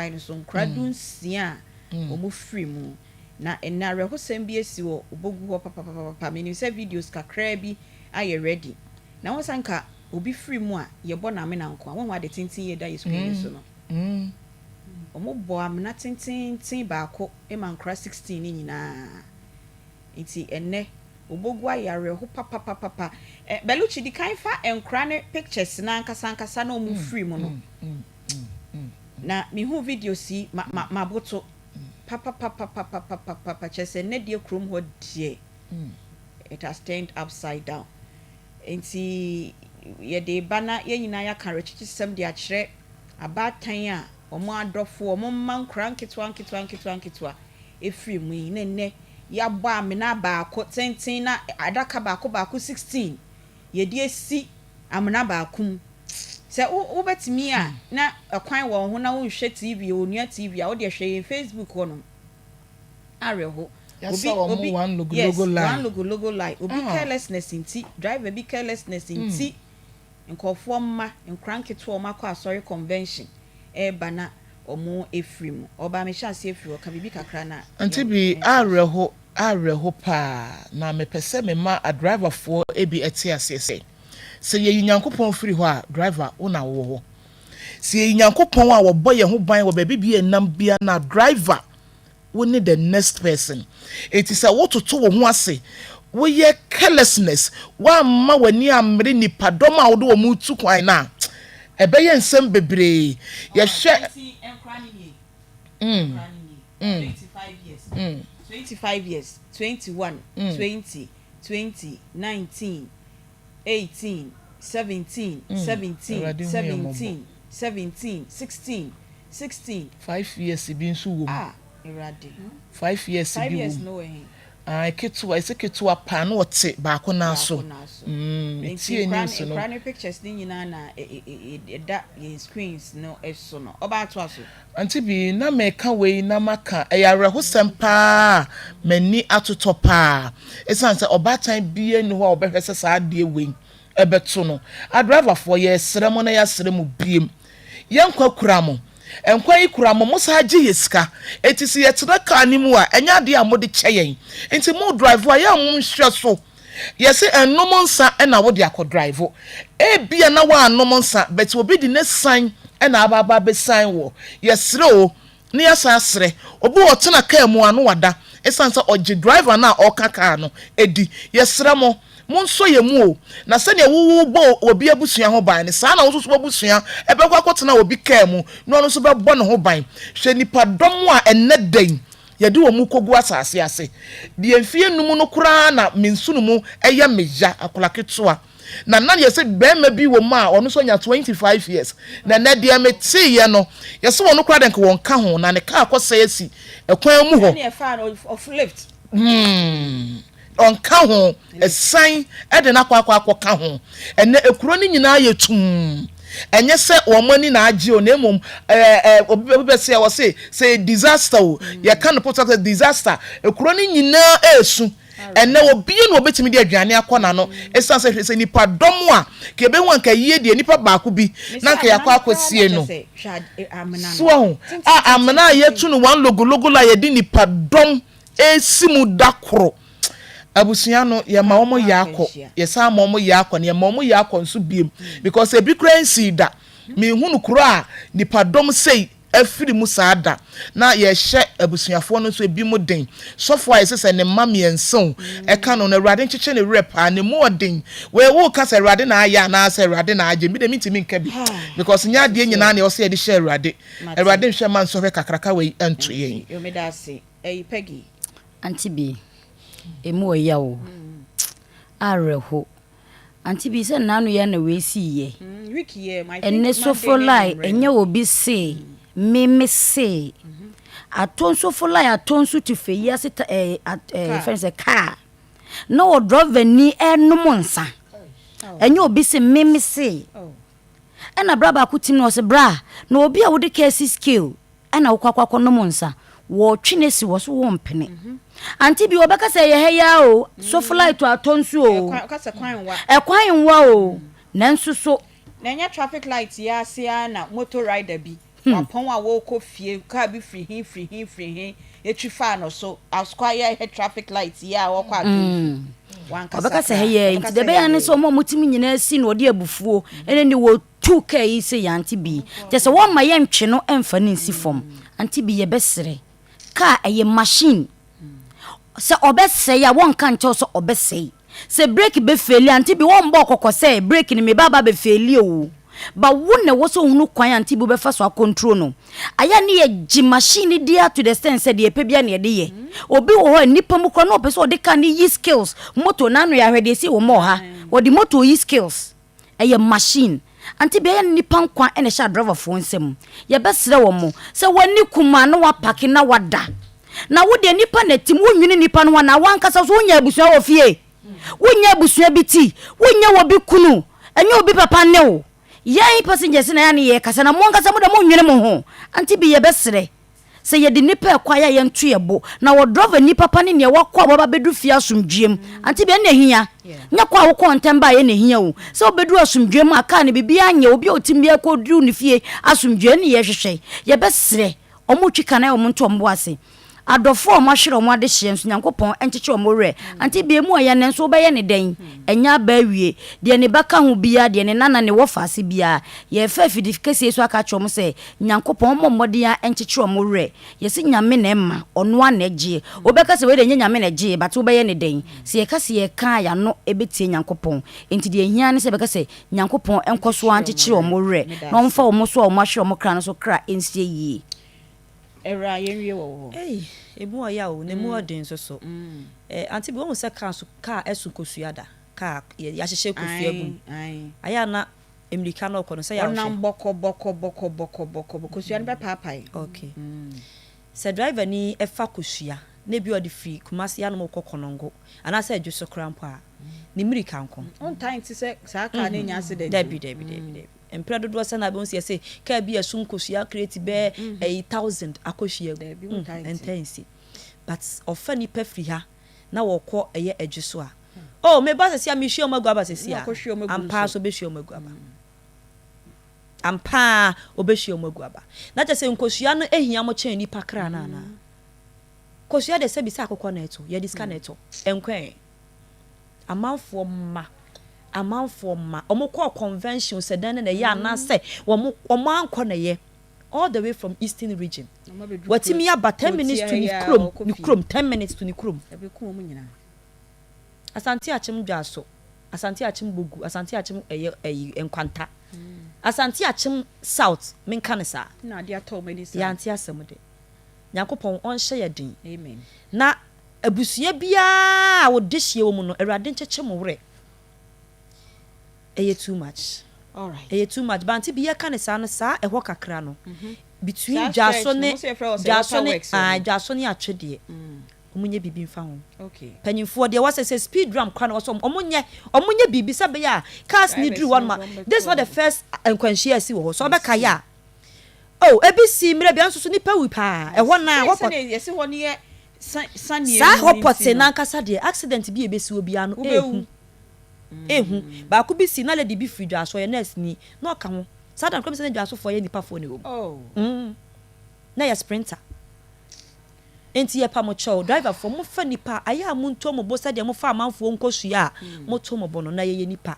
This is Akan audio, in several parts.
fine so nkradun sia omo free mu na enare ho sem bi esi wo obogu ho papa menu se videos kakra bi aye ready na wosanka obi free mu a ye bo na me na nko won wa de tintin ye da ye screen so no omo bo amna tintin baako e man kra 16 ni nyina iti enne obogu ayare ho papa beluchi di kan fa enkra ne pictures na nkasa na omo free mu no na mi hu video si ma boto papa chese ne die krom ho die it has turned upside down enti ye de bana ye nyina ya kan rechichi sem de a kire abatan a omo adofo omo man kranketwa efri mu ne ya ba me na ba ko tenten na adaka ba ko 16 ye de si amna ba kum se wo betimi a na akwan wo ho na wo hwe TV onua TV a wo de hwe Facebook wono areho obi one logo line obi carelessness inti driver be carelessness inti nkofo mma nkranketo o makọ asori convention bana omo efrim oba me chance efri o ka bibi kakra na anti bi areho pa na me pese me ma a driver for ebi etiase se ye nyankopon free ho a driver una wo ho se ye nyankopon a wo boye ho ban wo ba bibie nam bia na driver we need the next person it is a what to wo ho ase we ye carelessness wa ma wani amre ni padom a wo do wo mutu kwan na e be ye nsem bebre ye hwe 25 years 21 20 19 18 17 16 5 years bi nso wo mu erade 5 years bi wo no way ketua ise ketua pa na ote ba ko na so tie ni so no crane pictures ni nyina na da ye screens no eso no oba to aso anti bi na me ka we na maka eyare ho sempa mani atoto pa esan se obatan bie ni ho obehwese sa de we ebeto no a driver for ye seremo na ya seremo biem yenkwa kuramo enkwa ikuramo musa agi yesika etisi yetra ka nimu a enya de amode kyeyen enti mo drive a ya mo nhwe so yesi enomonsa na wo de akọ drive bia na wa anomonsa but obi di ne sign na ababa be sign wo yesre o ne yasa sre obi wo tena ka mu anu wada esansa ogi driver na okaka no edi yesre mo monso ye mu o na se ne wuwu bo obi abusua ho ban ne sa na wo so abusua ebekwa kwotena obi ka mu no no so be bo ne ho ban hwe nipa dom a enne den ye de wo mu kogu asase ase de enfie num no kura na mensunu mu eye meja akolaketoa na ye se be ma bi wo mu a ono so nya 25 years na de meti ye no ye se wo no kura den ka won ka ho na ne ka akosa esi ekwan mu ho ne fan of lift on ka ho esan de na akwa ka ho ene ekuro ni nyina ye tum enye se omani na agi o na emom obi be se wo say disaster o ye kan put up disaster ekuro ni nyina esu ene obi no obetimi de aduane akona no esan se nipa dom a ke be wan ka yie de nipa baako bi na ka yakwa akosie no so ho amana ye tu no one logo la ye di nipa dom esimu dakoro abusua no ye ma omo yakọ ye sa ma omo yakọ ne ye ma omo yakọ nso biem because ebi currency da me hunu kuro a nipa dom sei afiri mu saada na ye hye abusuafo no so ebi mu den sofo aye se ne mama yenson e ka no na Awurade ncheche ne rep a ne mu odin we wo ka se Awurade na aya na se Awurade na aje mi de mitimi nka bi because nya de nyina na ye se de hye Awurade hwe man so hwe kakraka we antu yen yo me da se Peggy anti bi emu oya o areho anti bi se nanu ya na we si ye wiki ye my enne so for lie enye obi se meme se atonso for lie atonso ti fe ya se friends car no driver ni enum nsa enye obi se meme se ena bra ba kutim no se bra na obi a wo de case skill ena wo kwakwa no nsa wo twinesi wo so wo mpene anti bi obeka say ye heya o so flight to atonsu o ka se kwanwa ekwanwa o nansu so na nya traffic light ya sia na motor rider bi wapon a wo ko fie car bi free hin etwi fa no so asquire head traffic light ya wo kwa do wan kasa obeka se he nti de be ya ne so mo mutimi nyina si no de abufuo ene ni wo 2k yi se ya anti bi te se wo ma ye ntwe no emfa ne nsi fom anti bi ye besere car eye machine se obese ya won kan che so obese se brake be fail anti bi won bo kokko se brake ni me baba be fail o ba won na wo so hunu kwan anti bi be fa so control no aya ne ye gi machine dia to the sense de pe bia ne de ye obi wo ho nipa mu kro no be so de kan yi skills moto na no ya hwede si wo mo ha wo di moto yi skills eye machine anti be ya nipa kwan ene sha driver fo nsem ye be sere wo mo se wani kuma na wa paki na wada na wo de nipa na tim wo nwini nipa no na wankasa so nya abusua wo fie wonya abusua biti wonya wo bi kunu enye obi papa ne wo yan passengers na ya ne ye kasa na mo nkasa mo de mo nwene mo ho anti bi ye besere se ye de nipa kwaya ye ntu ye bo na wo driver nipa pa ne ne wakọ baba bedu fie asumdwem anti bi ne hia nya kwa wo kontem ba ye ne hia o se obedu asumdwem aka ne bibia anya obi otimi akodu ne fie asumdwem ne ye hwehwe ye besere omo twika na omo nto ombo ase adofo omahwere omo ade hye nso nyankopon encheche omo re anti bi emu oya ne nso obeye ne den enya ba wie de ne baka ho bia de ne nana ne wo faase bia ye fa fidifikasi so aka chom se nyankopon mommode ya encheche omo re ye se nyame na emma ono anagie obeka se we de nyame na gie but obeye ne den se ye kase ye kan ya no ebetie nyankopon enti de hia ne se beka se nyankopon enkoso ancheche omo re na omfa omo so omahwere omo kra no so kra ensie yi era yenwie wo ebu oya o ne mu odin so anti bi won se car esu kosuada car ya hyehye kosua bu aya na emrika na okono se ya ona boko kosua ne be papai okay se driver ni efa kosua na bi odi free kumasi ya no mokokonongo ana se adwo krampo a ni mrika nko on time ti se sa car na nya accident debi emprado do sana be on say ka bi asun kosua create be 8000 akohia debi intensi but ofani pa free ha na wokọ eye adwuso a oh me ba se mi hwe omagu aba se a ampa so be hwe omagu aba ampa obehwe omagu aba na je se nkosua no ehia mo chen ni pakra na na kosua de se bi sa akokọ na eto ye diska na eto enkwen amanfo ma omo call convention se dan na ye ana se omo anko na ye all the way from eastern region watimi aba 10 minutes to ni krom 10 minutes to ni krom ebe ku omo nyina asante achim dwaso asante achim bogu asante achim enkwanta asante achim south menkanesa na dia to many sa ya anti asem de yakopon on hye ye din amen na abusua bia wo de hye wo mu no awrade ncheche mo wre too much. All right. Too much. But until be a kanisa no sa e ho kakra no. Between Jasone atwede. Omunye bibi mfa ho. Okay. Panyimfo de was say speed drum kra no so omunye bibi sabe ya cars need do one ma. This is not the first enkwanhia si wo so obeka ya. Oh, ebisi mire bia nso so nipa wi pa. E ho na wo yesi ho ne ye sanie. Sa hopote na nkasa de accident bi ebesi obi ano ehu ba ku bi si na le di bi free dwaso ye nurse ni na oka ho sadam krom se na dwaso for ye nipa fo ne wo na ya sprinter enti ye pa mo chow driver for mo fa nipa aya mo nto mo bo sade mo fa amanfo nkosua mo to mo bono na ye nipa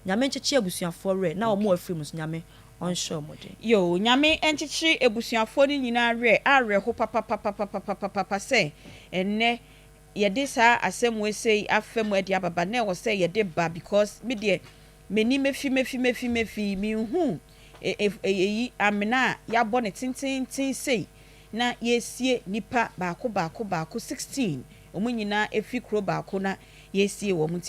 nyame ncheche abusuafo re na o mo afri mo nyame on show mo de yo nyame encheche abusuafo ni nyina are ho papa se enne yede sa asem we say afem we dia baba na we say yede ba because me de meni mefi mi hu yi amena ya bo ne tintin say na yesie nipa baako 16 omu nyina efi kro baako na yesie wo mu